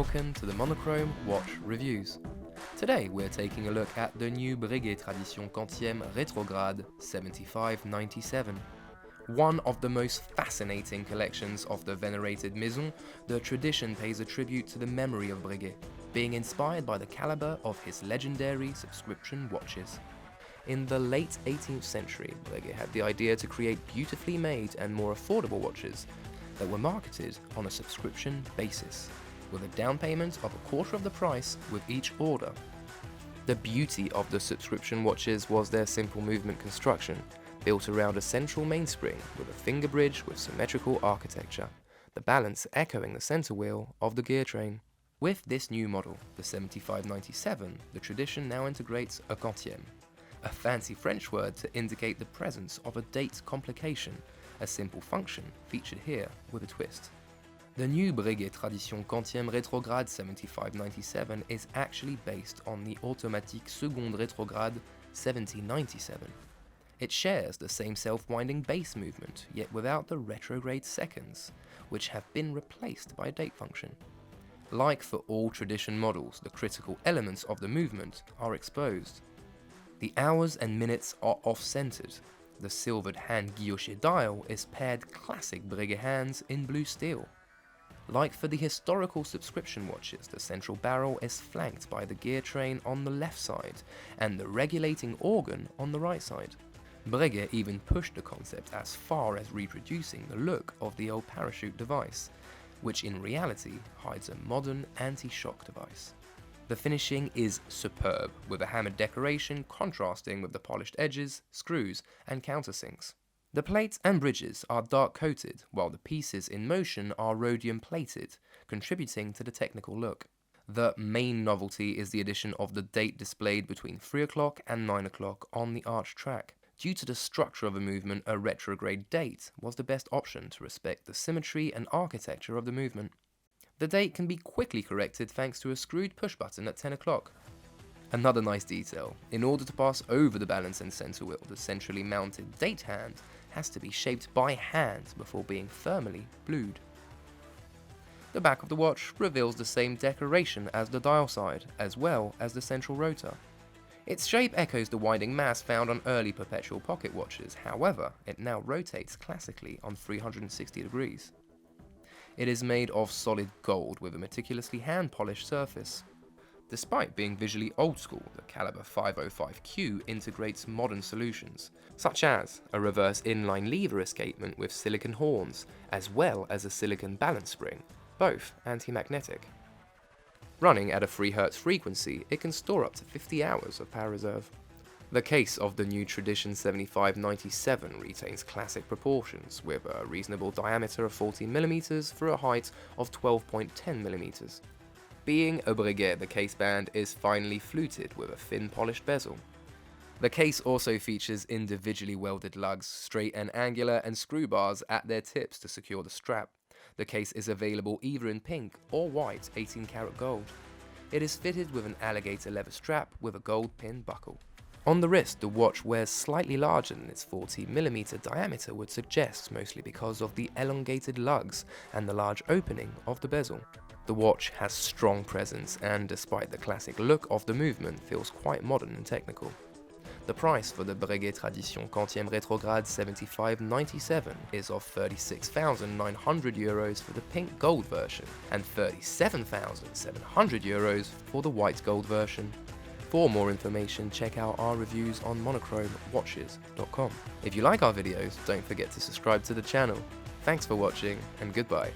welcome to the Monochrome Watch Reviews. Today we're taking a look at the new Breguet Tradition Quantième Rétrograde 7597. One of the most fascinating collections of the venerated maison, the tradition pays a tribute to the memory of Breguet, being inspired by the caliber of his legendary subscription watches. In the late 18th century, Breguet had the idea to create beautifully made and more affordable watches that were marketed on a subscription basis, with a down payment of a quarter of the price with each order. The beauty of the subscription watches was their simple movement construction, built around a central mainspring with a finger bridge with symmetrical architecture, the balance echoing the center wheel of the gear train. With this new model, the 7597, the tradition now integrates a quantième, a fancy French word to indicate the presence of a date complication, a simple function featured here with a twist. The new Breguet Tradition Quantième Rétrograde 7597 is actually based on the automatique seconde rétrograde 7097. It shares the same self-winding base movement, yet without the retrograde seconds, which have been replaced by a date function. Like for all tradition models, the critical elements of the movement are exposed. The hours and minutes are off-centered. The silvered hand guilloché dial is paired classic Breguet hands in blue steel. Like for the historical subscription watches, the central barrel is flanked by the gear train on the left side and the regulating organ on the right side. Breguet even pushed the concept as far as reproducing the look of the old parachute device, which in reality hides a modern anti-shock device. The finishing is superb, with a hammered decoration contrasting with the polished edges, screws, and countersinks. The plates and bridges are dark coated, while the pieces in motion are rhodium plated, contributing to the technical look. The main novelty is the addition of the date displayed between 3 o'clock and 9 o'clock on the arch track. Due to the structure of the movement, a retrograde date was the best option to respect the symmetry and architecture of the movement. The date can be quickly corrected thanks to a screwed push button at 10 o'clock. Another nice detail, in order to pass over the balance and center wheel, the centrally mounted date hand has to be shaped by hand before being firmly blued. The back of the watch reveals the same decoration as the dial side, as well as the central rotor. Its shape echoes the winding mass found on early perpetual pocket watches, however, it now rotates classically on 360 degrees. It is made of solid gold with a meticulously hand-polished surface. Despite being visually old-school, the caliber 505Q integrates modern solutions, such as a reverse inline lever escapement with silicon horns, as well as a silicon balance spring, both anti-magnetic. Running at a 3 Hz frequency, it can store up to 50 hours of power reserve. The case of the new Tradition 7597 retains classic proportions, with a reasonable diameter of 14mm for a height of 12.10mm. Being a Breguet, the case band is finely fluted with a thin polished bezel. The case also features individually welded lugs, straight and angular, and screw bars at their tips to secure the strap. The case is available either in pink or white 18-karat gold. It is fitted with an alligator leather strap with a gold pin buckle. On the wrist, the watch wears slightly larger than its 40mm diameter would suggest, mostly because of the elongated lugs and the large opening of the bezel. The watch has strong presence and, despite the classic look of the movement, feels quite modern and technical. The price for the Breguet Tradition Quantième Rétrograde 7597 is of €36,900 for the pink gold version and €37,700 for the white gold version. For more information, check out our reviews on monochrome-watches.com. If you like our videos, don't forget to subscribe to the channel. Thanks for watching, and goodbye.